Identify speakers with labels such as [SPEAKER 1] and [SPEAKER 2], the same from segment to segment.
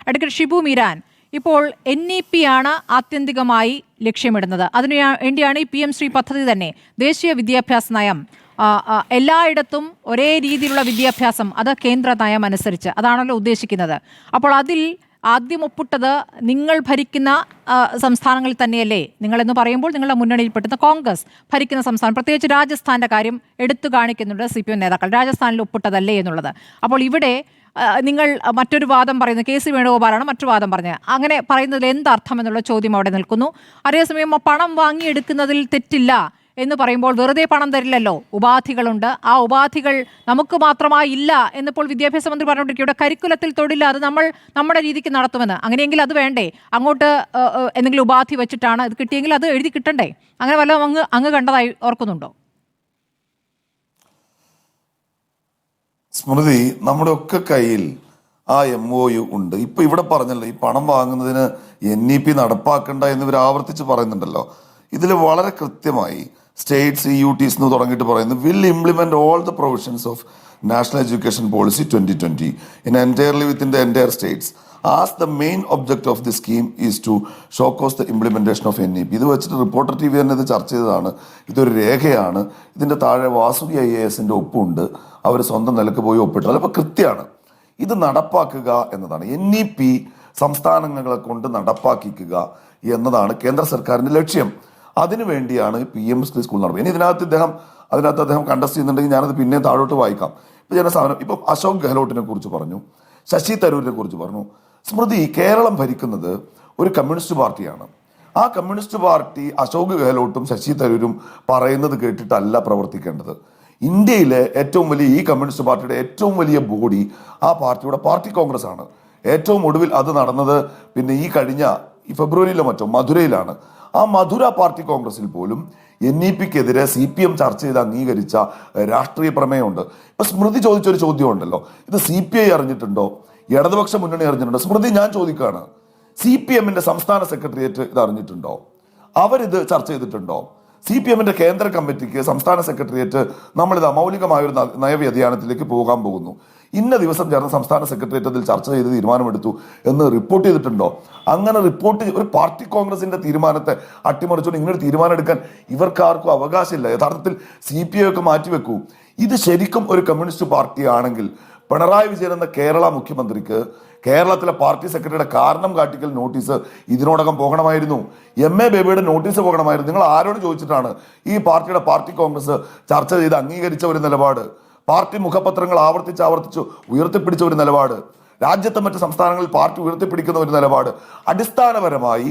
[SPEAKER 1] Advocate Shibu Meeran, ഇപ്പോൾ NEP ആണ് ആത്യന്തികമായി ലക്ഷ്യമിടുന്നത്. അതിനു വേണ്ടിയാണ് ഈ PM ശ്രീ പദ്ധതി തന്നെ. ദേശീയ വിദ്യാഭ്യാസ നയം, എല്ലായിടത്തും ഒരേ രീതിയിലുള്ള വിദ്യാഭ്യാസം, അത് കേന്ദ്ര നയം അനുസരിച്ച് അതാണല്ലോ ഉദ്ദേശിക്കുന്നത്. അപ്പോൾ അതിൽ ആദ്യം ഒപ്പിട്ടത് നിങ്ങൾ ഭരിക്കുന്ന സംസ്ഥാനങ്ങളിൽ തന്നെയല്ലേ? നിങ്ങളെന്ന് പറയുമ്പോൾ നിങ്ങളുടെ മുന്നണിയിൽപ്പെടുന്ന കോൺഗ്രസ് ഭരിക്കുന്ന സംസ്ഥാനം, പ്രത്യേകിച്ച് രാജസ്ഥാൻ്റെ കാര്യം എടുത്തു കാണിക്കുന്നുണ്ട് CPM നേതാക്കൾ. രാജസ്ഥാനിൽ ഒപ്പിട്ടതല്ലേ എന്നുള്ളത്. അപ്പോൾ ഇവിടെ നിങ്ങൾ മറ്റൊരു വാദം പറയുന്നത് KC വേണുഗോപാലാണ് മറ്റൊരു വാദം പറഞ്ഞത്. അങ്ങനെ പറയുന്നതിൽ എന്തർത്ഥം എന്നുള്ള ചോദ്യം അവിടെ നിൽക്കുന്നു. അതേസമയം പണം വാങ്ങിയെടുക്കുന്നതിൽ തെറ്റില്ല എന്ന് പറയുമ്പോൾ വെറുതെ പണം തരില്ലല്ലോ, ഉപാധികളുണ്ട്. ആ ഉപാധികൾ നമുക്ക് മാത്രമായി ഇല്ല എന്നിപ്പോൾ വിദ്യാഭ്യാസ മന്ത്രി പറഞ്ഞുകൊണ്ടിരിക്കും. ഇവിടെ കരിക്കുലത്തിൽ തൊഴില്ല, അത് നമ്മൾ നമ്മുടെ രീതിക്ക് നടത്തുമെന്ന്. അങ്ങനെയെങ്കിൽ അത് വേണ്ടേ? അങ്ങോട്ട് എന്തെങ്കിലും ഉപാധി വെച്ചിട്ടാണ് ഇത് കിട്ടിയെങ്കിൽ അത് എഴുതി കിട്ടണ്ടേ? അങ്ങനെ വല്ലതും അങ്ങ് കണ്ടതായി ഓർക്കുന്നുണ്ടോ?
[SPEAKER 2] സ്മൃതി, നമ്മുടെ ഒക്കെ കയ്യിൽ ആ MOU ഉണ്ട്. ഇപ്പൊ ഇവിടെ പറഞ്ഞല്ലോ, ഈ പണം വാങ്ങുന്നതിന് NEP നടപ്പാക്കണ്ട എന്നിവർ ആവർത്തിച്ച് പറയുന്നുണ്ടല്ലോ. ഇതിൽ വളരെ കൃത്യമായി സ്റ്റേറ്റ്സ് EUTs എന്ന് തുടങ്ങിയിട്ട് പറയുന്നത് will implement all the provisions of national education policy 2020 in entirely within the entire states as the main object of the scheme is to showcase the implementation of NEP. ഇത് വെച്ചിട്ട് reporter TV തന്നെ ഇത് ചർച്ച ചെയ്തതാണ്. ഇതൊരു രേഖയാണ്. ഇതിന്റെ താഴെ വാസുകി IAS ഒപ്പുണ്ട്. അവർ സ്വന്തം നിലക്ക് പോയി ഒപ്പിട്ടു. അപ്പോൾ കൃത്യമാണ് ഇത് നടപ്പാക്കുക എന്നതാണ്. NEP സംസ്ഥാനങ്ങളെ കൊണ്ട് നടപ്പാക്കിക്കുക എന്നതാണ് കേന്ദ്ര സർക്കാരിന്റെ ലക്ഷ്യം. അതിനുവേണ്ടിയാണ് PM ശ്രീ സ്കൂൾ നടത്തുന്നത്. ഇനി അതിനകത്ത് അദ്ദേഹം കണ്ടസ്റ്റ് ചെയ്യുന്നുണ്ടെങ്കിൽ ഞാനത് പിന്നെ താഴോട്ട് വായിക്കാം. ഇപ്പൊ ജനസാധനം ഇപ്പം അശോക് ഗെഹ്ലോട്ടിനെ കുറിച്ച് പറഞ്ഞു, ശശി തരൂരിനെ കുറിച്ച് പറഞ്ഞു. സ്മൃതി, കേരളം ഭരിക്കുന്നത് ഒരു കമ്മ്യൂണിസ്റ്റ് പാർട്ടിയാണ്. ആ കമ്മ്യൂണിസ്റ്റ് പാർട്ടി അശോക് ഗെഹ്ലോട്ടും ശശി തരൂരും പറയുന്നത് കേട്ടിട്ടല്ല പ്രവർത്തിക്കേണ്ടത്. ഇന്ത്യയിലെ ഏറ്റവും വലിയ ഈ കമ്മ്യൂണിസ്റ്റ് പാർട്ടിയുടെ ഏറ്റവും വലിയ ബോഡി ആ പാർട്ടിയുടെ പാർട്ടി കോൺഗ്രസ് ആണ്. ഏറ്റവും ഒടുവിൽ അത് നടന്നത് പിന്നെ ഈ കഴിഞ്ഞ ഫെബ്രുവരിയിലോ മറ്റോ മധുരയിലാണ്. ആ മധുര പാർട്ടി കോൺഗ്രസിൽ പോലും NEPക്കെതിരെ CPM ചർച്ച ചെയ്ത് അംഗീകരിച്ച രാഷ്ട്രീയ പ്രമേയമുണ്ട്. ഇപ്പൊ സ്മൃതി ചോദിച്ചൊരു ചോദ്യം ഉണ്ടല്ലോ, ഇത് CPI അറിഞ്ഞിട്ടുണ്ടോ, ഇടതുപക്ഷ മുന്നണി അറിഞ്ഞിട്ടുണ്ടോ? സ്മൃതി, ഞാൻ ചോദിക്കുകയാണ്, CPMന്റെ സംസ്ഥാന സെക്രട്ടേറിയറ്റ് ഇത് അറിഞ്ഞിട്ടുണ്ടോ? അവരിത് ചർച്ച ചെയ്തിട്ടുണ്ടോ? CPMന്റെ കേന്ദ്ര കമ്മിറ്റിക്ക് സംസ്ഥാന സെക്രട്ടേറിയറ്റ് നമ്മളിത് മൗലികമായൊരു നയവ്യതിയാനത്തിലേക്ക് പോകാൻ പോകുന്നു, ഇന്ന ദിവസം ചേർന്ന സംസ്ഥാന സെക്രട്ടേറിയറ്റ് അതിൽ ചർച്ച ചെയ്ത് തീരുമാനമെടുത്തു എന്ന് റിപ്പോർട്ട് ചെയ്തിട്ടുണ്ടോ? അങ്ങനെ റിപ്പോർട്ട് ഒരു പാർട്ടി കോൺഗ്രസിന്റെ തീരുമാനത്തെ അട്ടിമറിച്ചുകൊണ്ട് ഇങ്ങനെ തീരുമാനം എടുക്കാൻ ഇവർക്കാർക്കും അവകാശമില്ല. യഥാർത്ഥത്തിൽ CPI ഒക്കെ മാറ്റിവെക്കൂ. ഇത് ശരിക്കും ഒരു കമ്മ്യൂണിസ്റ്റ് പാർട്ടി ആണെങ്കിൽ പിണറായി വിജയൻ എന്ന കേരള മുഖ്യമന്ത്രിക്ക് കേരളത്തിലെ പാർട്ടി സെക്രട്ടറിയുടെ കാരണം കാട്ടിക്കൽ നോട്ടീസ് ഇതിനോടകം പോകണമായിരുന്നു. MA ബേബിയുടെ നോട്ടീസ് പോകണമായിരുന്നു. നിങ്ങൾ ആരോട് ചോദിച്ചിട്ടാണ് ഈ പാർട്ടിയുടെ പാർട്ടി കോൺഗ്രസ് ചർച്ച ചെയ്ത് അംഗീകരിച്ച ഒരു നിലപാട്, പാർട്ടി മുഖപത്രങ്ങൾ ആവർത്തിച്ച് ഉയർത്തിപ്പിടിച്ച ഒരു നിലപാട്, രാജ്യത്തെ മറ്റ് സംസ്ഥാനങ്ങളിൽ പാർട്ടി ഉയർത്തിപ്പിടിക്കുന്ന ഒരു നിലപാട്, അടിസ്ഥാനപരമായി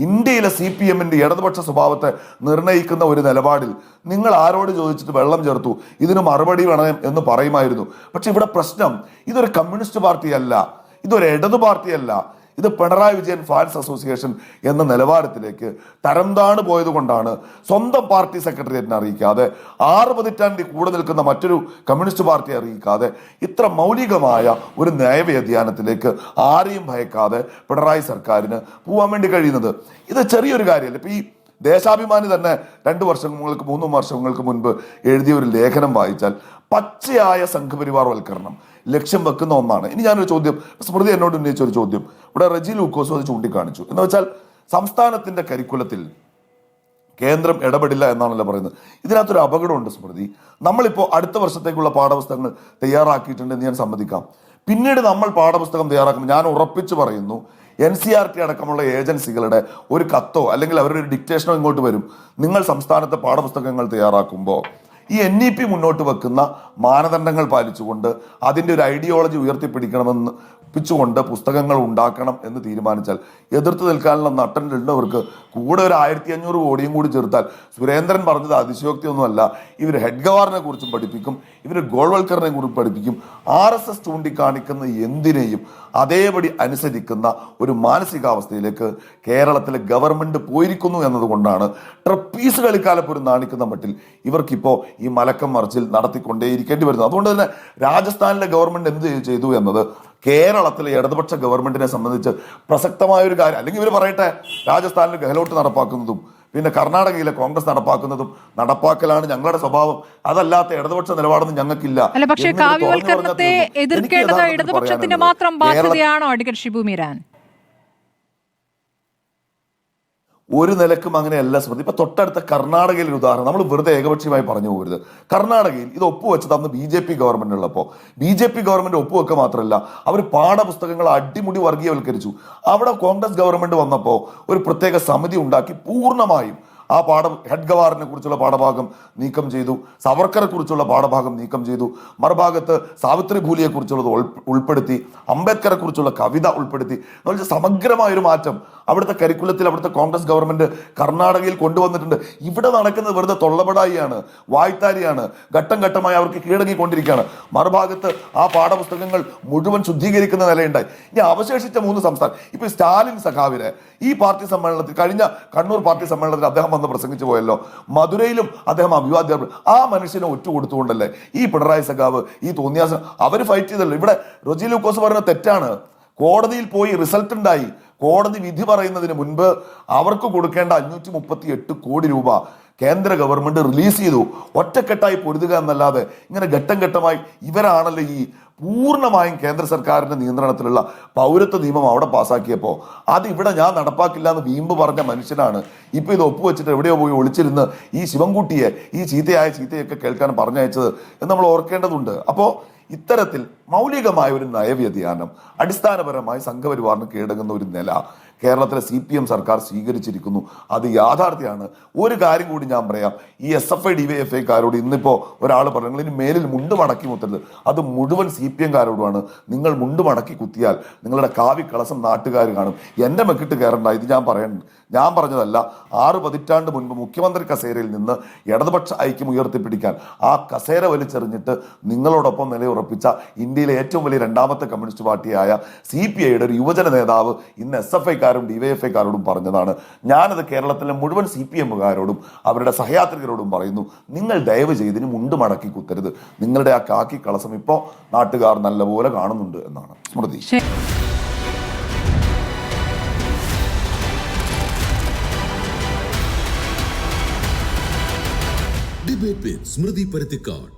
[SPEAKER 2] ഇന്ത്യയിലെ CPMന്റെ ഇടതുപക്ഷ സ്വഭാവത്തെ നിർണ്ണയിക്കുന്ന ഒരു നിലപാടിൽ നിങ്ങൾ ആരോട് ചോദിച്ചിട്ട് വെള്ളം ചേർത്തു ഇതിന് മറുപടി വേണം എന്ന് പറയുമായിരുന്നു. പക്ഷെ ഇവിടെ പ്രശ്നം, ഇതൊരു കമ്മ്യൂണിസ്റ്റ് പാർട്ടിയല്ല, ഇതൊരു ഇടതു പാർട്ടിയല്ല, ഇത് പിണറായി വിജയൻ ഫാൻസ് അസോസിയേഷൻ എന്ന നിലവാരത്തിലേക്ക് തരംതാണു പോയത് കൊണ്ടാണ് സ്വന്തം പാർട്ടി സെക്രട്ടേറിയറ്റിനെ അറിയിക്കാതെ 6 പതിറ്റാണ്ടിൽ കൂടെ നിൽക്കുന്ന മറ്റൊരു കമ്മ്യൂണിസ്റ്റ് പാർട്ടിയെ അറിയിക്കാതെ ഇത്ര മൗലികമായ ഒരു നയവ്യതിയാനത്തിലേക്ക് ആരെയും ഭയക്കാതെ പിണറായി സർക്കാരിന് പോകാൻ വേണ്ടി കഴിയുന്നത്. ഇത് ചെറിയൊരു കാര്യമല്ല. ഇപ്പൊ ഈ ദേശാഭിമാനി തന്നെ 2 വർഷങ്ങൾക്ക് 3 വർഷങ്ങൾക്ക് മുൻപ് എഴുതിയ ഒരു ലേഖനം വായിച്ചാൽ പച്ചയായ സംഘപരിവാർവൽക്കരണം ലക്ഷ്യം വെക്കുന്ന ഒന്നാണ്. ഇനി ഞാനൊരു ചോദ്യം, സ്മൃതി എന്നോട് ഉന്നയിച്ച ഒരു ചോദ്യം ഇവിടെ റെജി ലൂക്കോസും അത് ചൂണ്ടിക്കാണിച്ചു. എന്ന് വെച്ചാൽ സംസ്ഥാനത്തിന്റെ കരിക്കുലത്തിൽ കേന്ദ്രം ഇടപെടില്ല എന്നാണല്ലോ പറയുന്നത്. ഇതിനകത്തൊരു അപകടമുണ്ട് സ്മൃതി. നമ്മളിപ്പോൾ അടുത്ത വർഷത്തേക്കുള്ള പാഠപുസ്തകങ്ങൾ തയ്യാറാക്കിയിട്ടുണ്ടെന്ന് ഞാൻ സമ്മതിക്കാം. പിന്നീട് നമ്മൾ പാഠപുസ്തകം തയ്യാറാക്കുമ്പോൾ ഞാൻ ഉറപ്പിച്ചു പറയുന്നു, NCERT അടക്കമുള്ള ഏജൻസികളുടെ ഒരു കത്തോ അല്ലെങ്കിൽ അവരുടെ ഒരു ഡിക്റ്റേഷനോ ഇങ്ങോട്ട് വരും. നിങ്ങൾ സംസ്ഥാനത്തെ പാഠപുസ്തകങ്ങൾ തയ്യാറാക്കുമ്പോൾ ഈ NEP മുന്നോട്ട് വെക്കുന്ന മാനദണ്ഡങ്ങൾ പാലിച്ചുകൊണ്ട് അതിൻ്റെ ഒരു ഐഡിയോളജി ഉയർത്തിപ്പിടിക്കണമെന്ന് പ്പിച്ചുകൊണ്ട് പുസ്തകങ്ങൾ ഉണ്ടാക്കണം എന്ന് തീരുമാനിച്ചാൽ എതിർത്ത് നിൽക്കാനുള്ള നട്ടനുള്ളവർക്ക് കൂടെ ഒരു 1500 കോടിയും കൂടി ചേർത്താൽ, സുരേന്ദ്രൻ പറഞ്ഞത് അതിശയോക്തിയൊന്നുമല്ല, ഇവർ ഹെഡ് ഗവാറിനെ കുറിച്ചും പഠിപ്പിക്കും, ഇവർ ഗോൾവൽക്കറിനെ കുറിച്ച് പഠിപ്പിക്കും. RSS ചൂണ്ടിക്കാണിക്കുന്ന എന്തിനേയും അതേപടി അനുസരിക്കുന്ന ഒരു മാനസികാവസ്ഥയിലേക്ക് കേരളത്തിലെ ഗവൺമെന്റ് പോയിരിക്കുന്നു എന്നതുകൊണ്ടാണ് ട്രപ്പീസ് കളിക്കാലപ്പോലും നാണിക്കുന്ന മട്ടിൽ ഇവർക്കിപ്പോൾ ഈ മലക്കം മറിച്ചിൽ നടത്തിക്കൊണ്ടേയിരിക്കേണ്ടി വരുന്നത്. അതുകൊണ്ട് തന്നെ രാജസ്ഥാനിലെ ഗവൺമെന്റ് എന്ത് ചെയ്തു എന്നത് കേരളത്തിലെ ഇടതുപക്ഷ ഗവൺമെന്റിനെ സംബന്ധിച്ച് പ്രസക്തമായ ഒരു കാര്യം. അല്ലെങ്കിൽ ഇവർ പറയട്ടെ, രാജസ്ഥാനിൽ ഗെഹ്ലോട്ട് നടപ്പാക്കുന്നതും പിന്നെ കർണാടകയിലെ കോൺഗ്രസ് നടപ്പാക്കുന്നതും നടപ്പാക്കലാണ് ഞങ്ങളുടെ സ്വഭാവം, അതല്ലാത്ത ഇടതുപക്ഷ നിലപാടൊന്നും ഞങ്ങൾക്കില്ല.
[SPEAKER 1] അല്ല, പക്ഷേ
[SPEAKER 2] എന്നിത് തുറന്നു
[SPEAKER 1] കാവ്യവൽക്കരണത്തെ
[SPEAKER 2] പറഞ്ഞാൽ തീർന്നു. എനിക്ക്
[SPEAKER 1] എതിർക്കേണ്ടത്
[SPEAKER 2] യഥാർത്ഥത്തിൽ
[SPEAKER 1] ഇടതുപക്ഷത്തിന്റെ
[SPEAKER 2] പറയാനുള്ളത്
[SPEAKER 1] മാത്രം ബാധ്യതയാണോ അഡ്വക്കേറ്റ് ഷിബു മീരാൻ?
[SPEAKER 2] ഒരു നിലക്കും അങ്ങനെയല്ല സ്മൃതി. ഇപ്പൊ തൊട്ടടുത്ത കർണാടകയിൽ ഒരു ഉദാഹരണം, നമ്മൾ വെറുതെ ഏകപക്ഷീയമായി പറഞ്ഞു പോകരുത്. കർണാടകയിൽ ഇത് ഒപ്പുവെച്ചത് അന്ന് BJP ഗവൺമെന്റ് ഉള്ളപ്പോൾ BJP ഗവൺമെന്റ് ഒപ്പുവെക്കുക മാത്രമല്ല, അവർ പാഠപുസ്തകങ്ങൾ അടിമുടി വർഗീയവൽക്കരിച്ചു. അവിടെ കോൺഗ്രസ് ഗവൺമെന്റ് വന്നപ്പോൾ ഒരു പ്രത്യേക സമിതി ഉണ്ടാക്കി പൂർണ്ണമായും ആ ഹെഡ് ഗവാറിനെ കുറിച്ചുള്ള പാഠഭാഗം നീക്കം ചെയ്തു, സവർക്കറെ കുറിച്ചുള്ള പാഠഭാഗം നീക്കം ചെയ്തു, മറുഭാഗത്ത് സാവിത്രി ഭൂലിയെ കുറിച്ചുള്ളത് ഉൾപ്പെടുത്തി, അംബേദ്കറെ കുറിച്ചുള്ള കവിത ഉൾപ്പെടുത്തി. സമഗ്രമായൊരു മാറ്റം അവിടുത്തെ കരിക്കുലത്തിൽ അവിടുത്തെ കോൺഗ്രസ് ഗവൺമെന്റ് കർണാടകയിൽ കൊണ്ടുവന്നിട്ടുണ്ട്. ഇവിടെ നടക്കുന്നത് വെറുതെ തൊള്ളപടായിയാണ്, വായ്ത്താരിയാണ്, ഘട്ടം ഘട്ടമായി അവർക്ക് കീഴടങ്ങിക്കൊണ്ടിരിക്കുകയാണ്. മറുഭാഗത്ത് ആ പാഠപുസ്തകങ്ങൾ മുഴുവൻ ശുദ്ധീകരിക്കുന്ന നിലയുണ്ടായി. ഇനി അവശേഷിച്ച 3 സംസ്ഥാനം, ഇപ്പൊ സ്റ്റാലിൻ സഖാവിനെ ഈ പാർട്ടി സമ്മേളനത്തിൽ, കഴിഞ്ഞ കണ്ണൂർ പാർട്ടി സമ്മേളനത്തിൽ അദ്ദേഹം വന്ന് പ്രസംഗിച്ചു പോയല്ലോ, മധുരയിലും അദ്ദേഹം അഭിവാദ്യം. ആ മനുഷ്യനെ ഒറ്റ കൊടുത്തുകൊണ്ടല്ലേ ഈ പിണറായി സഖാവ് ഈ തോന്നിയാസം അവർ ഫൈറ്റ് ചെയ്തല്ലോ. ഇവിടെ റൊജി ലൂക്കോസ് പറഞ്ഞ തെറ്റാണ്. കോടതിയിൽ പോയി റിസൾട്ട് ഉണ്ടായി, കോടതി വിധി പറയുന്നതിന് മുൻപ് അവർക്ക് കൊടുക്കേണ്ട 538 കോടി രൂപ കേന്ദ്ര ഗവൺമെന്റ് റിലീസ് ചെയ്തു. ഒറ്റക്കെട്ടായി പൊരുതുക എന്നല്ലാതെ ഇങ്ങനെ ഘട്ടം ഘട്ടമായി ഇവരാണല്ലോ ഈ പൂർണ്ണമായും കേന്ദ്ര സർക്കാരിന്റെ നിയന്ത്രണത്തിലുള്ള പൗരത്വ നിയമം അവിടെ പാസ്സാക്കിയപ്പോൾ അത് ഇവിടെ ഞാൻ നടപ്പാക്കില്ല എന്ന് വീമ്പ് പറഞ്ഞ മനുഷ്യനാണ് ഇപ്പൊ ഇത് ഒപ്പുവെച്ചിട്ട് എവിടെയോ പോയി ഒളിച്ചിരുന്ന് ഈ ശിവൻകുട്ടിയെ, ഈ ചീത്തയൊക്കെ കേൾക്കാൻ പറഞ്ഞയച്ചത് എന്ന് നമ്മൾ ഓർക്കേണ്ടതുണ്ട്. അപ്പോൾ ഇത്തരത്തിൽ മൗലികമായ ഒരു നയവ്യതിയാനം, അടിസ്ഥാനപരമായി സംഘപരിവാറിന് കീഴടങ്ങുന്ന ഒരു നില കേരളത്തിലെ CPM സർക്കാർ സ്വീകരിച്ചിരിക്കുന്നു. അത് യാഥാർത്ഥ്യമാണ്. ഒരു കാര്യം കൂടി ഞാൻ പറയാം, ഈ SFI DYFIക്കാരോട് ഇന്നിപ്പോൾ ഒരാൾ പറഞ്ഞു നിങ്ങൾ ഇനി മേലിൽ മുണ്ട് മടക്കി കുത്തരുത്, അത് മുഴുവൻ CPM കാരോടുമാണ്. നിങ്ങൾ മുണ്ട് മടക്കി കുത്തിയാൽ നിങ്ങളുടെ കാവി കളസം നാട്ടുകാർ കാണും. എൻ്റെ മെക്കിട്ട് കയറണ്ട, ഇത് ഞാൻ പറഞ്ഞതല്ല. 6 പതിറ്റാണ്ട് മുൻപ് മുഖ്യമന്ത്രി കസേരയിൽ നിന്ന് ഇടതുപക്ഷ ഐക്യം ഉയർത്തിപ്പിടിക്കാൻ ആ കസേര വലിച്ചെറിഞ്ഞിട്ട് നിങ്ങളോടൊപ്പം നിലയുറപ്പിച്ച ഇന്ത്യയിലെ ഏറ്റവും വലിയ 2ാമത്തെ കമ്മ്യൂണിസ്റ്റ് പാർട്ടിയായ CPIയുടെ ഒരു യുവജന നേതാവ് ഇന്ന് SFIക്കാരും DYFIക്കാരോടും പറഞ്ഞതാണ്. ഞാനത് കേരളത്തിലെ മുഴുവൻ CPMകാരോടും അവരുടെ സഹയാത്രികരോടും പറയുന്നു, നിങ്ങൾ ദയവ് ചെയ്തിന് മുണ്ട് മടക്കി കുത്തരുത്. നിങ്ങളുടെ ആ കാക്കി കളസം ഇപ്പോൾ നാട്ടുകാർ നല്ലപോലെ കാണുന്നുണ്ട് എന്നാണ്. സ്മൃതി.
[SPEAKER 3] Debate with Smriti Paruthikad.